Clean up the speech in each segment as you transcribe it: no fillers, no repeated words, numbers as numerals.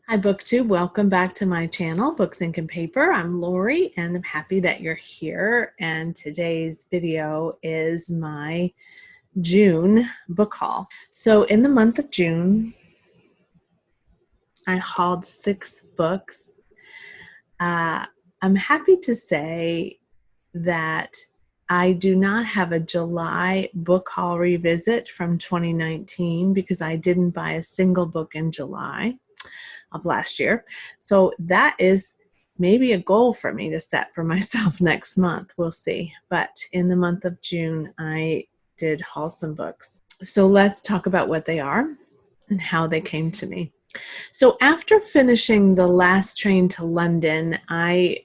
Hi, BookTube. Welcome back to my channel, Books, Ink, and Paper. I'm Lori, and I'm happy that you're here. And today's video is my June book haul. So in the month of June, I hauled 6 books. I'm happy to say that I do not have a July book haul revisit from 2019 because I didn't buy a single book in July of last year. So that is maybe a goal for me to set for myself next month. We'll see. But in the month of June, I did haul some books. So let's talk about what they are and how they came to me. So after finishing The Last Train to London, I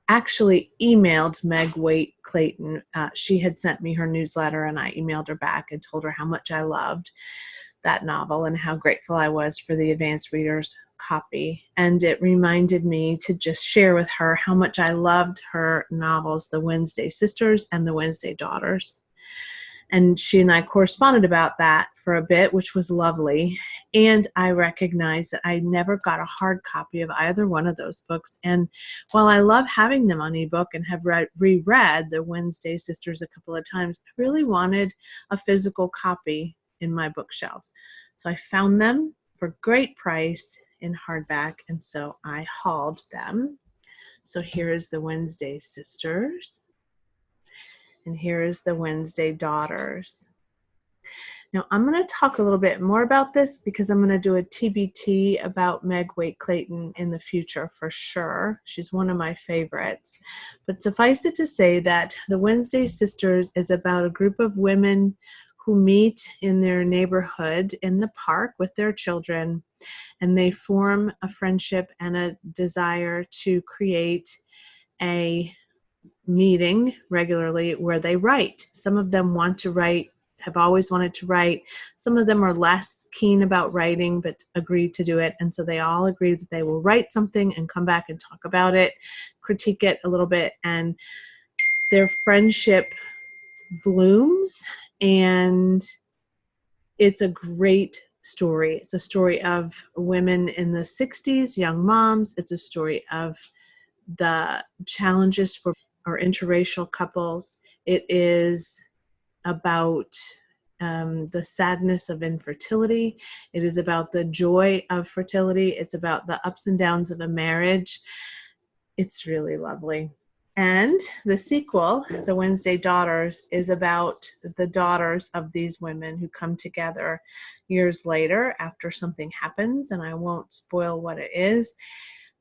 actually emailed Meg Waite Clayton. She had sent me her newsletter, and I emailed her back and told her how much I loved that novel and how grateful I was for the advanced reader's copy. And it reminded me to just share with her how much I loved her novels, The Wednesday Sisters and The Wednesday Daughters. And she and I corresponded about that for a bit, which was lovely. And I recognized that I never got a hard copy of either one of those books. And while I love having them on ebook and have reread The Wednesday Sisters a couple of times, I really wanted a physical copy in my bookshelves. So I found them for great price in hardback, and so I hauled them. So here's The Wednesday Sisters. And here is The Wednesday Daughters. Now, I'm going to talk a little bit more about this because I'm going to do a TBT about Meg Waite Clayton in the future for sure. She's one of my favorites. But suffice it to say that The Wednesday Sisters is about a group of women who meet in their neighborhood in the park with their children, and they form a friendship and a desire to create a meeting regularly where they write. Some of them want to write, have always wanted to write. Some of them are less keen about writing but agreed to do it, and so they all agree that they will write something and come back and talk about it, critique it a little bit, and their friendship blooms. And it's a great story. It's a story of women in the 60s, young moms. It's a story of the challenges for or interracial couples. It is about the sadness of infertility. It is about the joy of fertility. It's about the ups and downs of a marriage. It's really lovely. And the sequel, The Wednesday Daughters, is about the daughters of these women who come together years later after something happens, and I won't spoil what it is.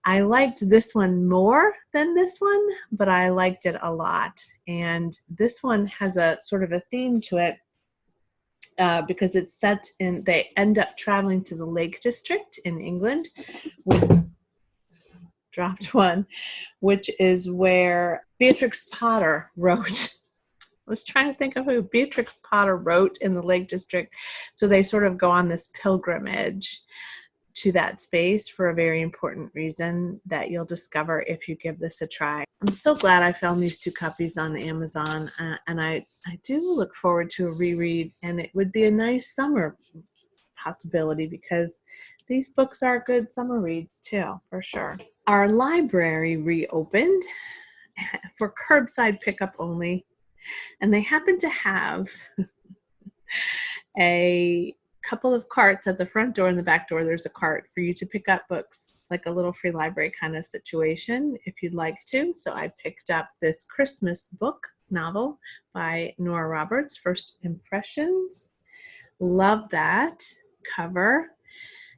I liked this one more than this one, but I liked it a lot. And this one has a sort of a theme to it because it's set in, they end up traveling to the Lake District in England. Dropped one, which is where Beatrix Potter wrote. I was trying to think of who Beatrix Potter wrote in the Lake District. So they sort of go on this pilgrimage to that space for a very important reason that you'll discover if you give this a try. I'm so glad I found these 2 copies on Amazon, and I do look forward to a reread, and it would be a nice summer possibility because these books are good summer reads too, for sure. Our library reopened for curbside pickup only, and they happen to have a couple of carts at the front door and the back door. There's a cart for you to pick up books. It's like a little free library kind of situation if you'd like to. So I picked up this Christmas book novel by Nora Roberts, First Impressions. Love that cover.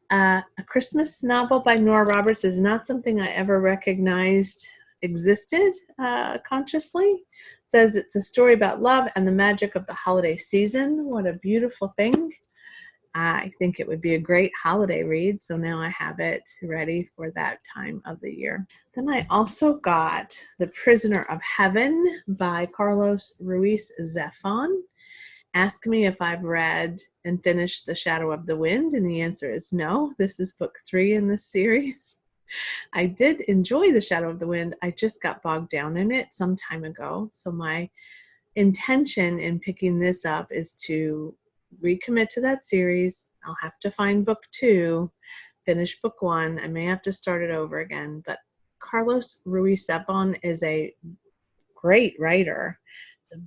A Christmas novel by Nora Roberts is not something I ever recognized existed consciously. It says it's a story about love and the magic of the holiday season. What a beautiful thing. I think it would be a great holiday read, so now I have it ready for that time of the year. Then I also got The Prisoner of Heaven by Carlos Ruiz Zafón. Ask me if I've read and finished The Shadow of the Wind, and the answer is no. This is book 3 in this series. I did enjoy The Shadow of the Wind. I just got bogged down in it some time ago. So my intention in picking this up is to recommit to that series. I'll have to find book 2, finished book 1. I may have to start it over again, but Carlos Ruiz Zafón is a great writer. It's a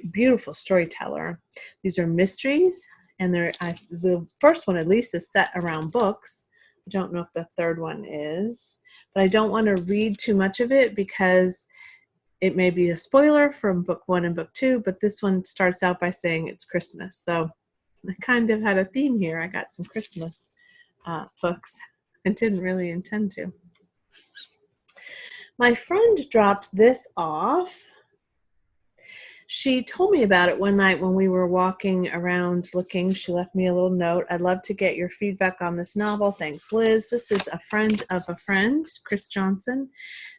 beautiful storyteller. These are mysteries, and the first one at least is set around books. I don't know if the third one is, but I don't want to read too much of it because it may be a spoiler from book 1 and book 2, but this one starts out by saying it's Christmas. So I kind of had a theme here. I got some Christmas books. I didn't really intend to. My friend dropped this off. She told me about it one night when we were walking around looking. She left me a little note. I'd love to get your feedback on this novel. Thanks, Liz. This is A Friend of a Friend, Chris Johnson.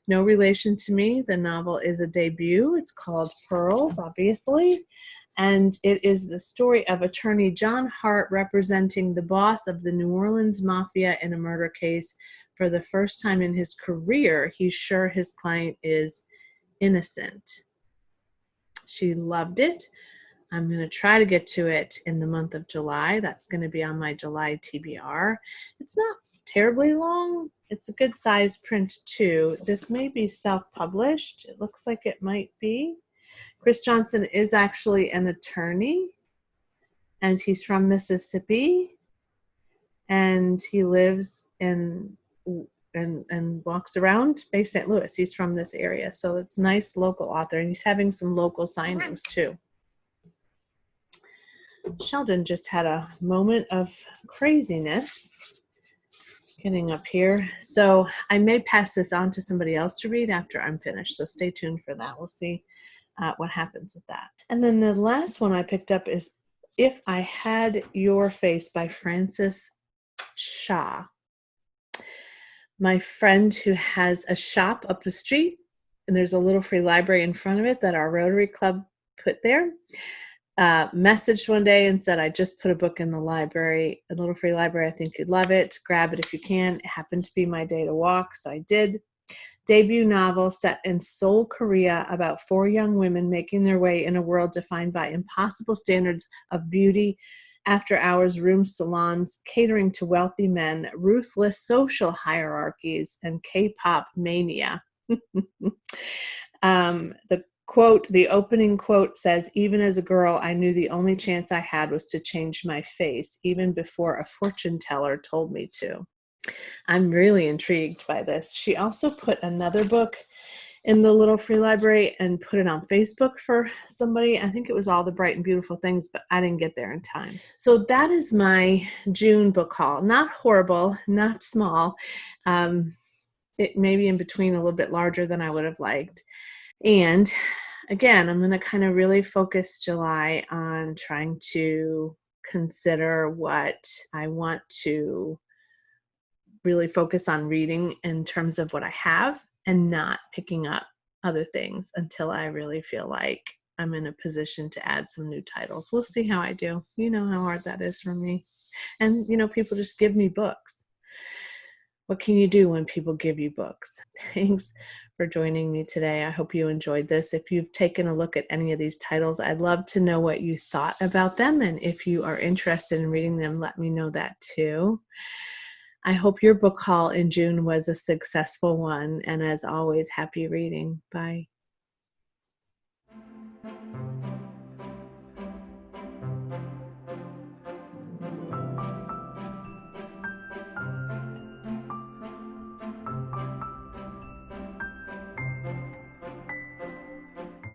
No relation to me. The novel is a debut. It's called Pearls, obviously. And it is the story of attorney John Hart representing the boss of the New Orleans Mafia in a murder case. For the first time in his career, he's sure his client is innocent. She loved it. I'm going to try to get to it in the month of July. That's going to be on my July TBR. It's not terribly long. It's a good size print too. This may be self-published. It looks like it might be. Chris Johnson is actually an attorney, and he's from Mississippi, and he lives in and walks around Bay St. Louis. He's from this area, so it's nice local author, and he's having some local signings too. Sheldon just had a moment of craziness getting up here, so I may pass this on to somebody else to read after I'm finished, so stay tuned for that. We'll see what happens with that. And then the last one I picked up is If I Had Your Face by Frances Shaw. My friend who has a shop up the street, and there's a little free library in front of it that our Rotary Club put there, messaged one day and said, I just put a book in the library, a little free library. I think you'd love it. Grab it if you can. It happened to be my day to walk, so I did. Debut novel set in Seoul, Korea, about 4 young women making their way in a world defined by impossible standards of beauty, after-hours room salons, catering to wealthy men, ruthless social hierarchies, and K-pop mania. The opening quote says, even as a girl, I knew the only chance I had was to change my face, even before a fortune teller told me to. I'm really intrigued by this. She also put another book in the little free library and put it on Facebook for somebody. I think it was All the Bright and Beautiful Things, but I didn't get there in time. So that is my June book haul. Not horrible, not small. It may be in between, a little bit larger than I would have liked. And again, I'm going to kind of really focus July on trying to consider what I want to really focus on reading in terms of what I have and not picking up other things until I really feel like I'm in a position to add some new titles. We'll see how I do. You know how hard that is for me. And, people just give me books. What can you do when people give you books? Thanks for joining me today. I hope you enjoyed this. If you've taken a look at any of these titles, I'd love to know what you thought about them. And if you are interested in reading them, let me know that too. I hope your book haul in June was a successful one. And as always, happy reading. Bye.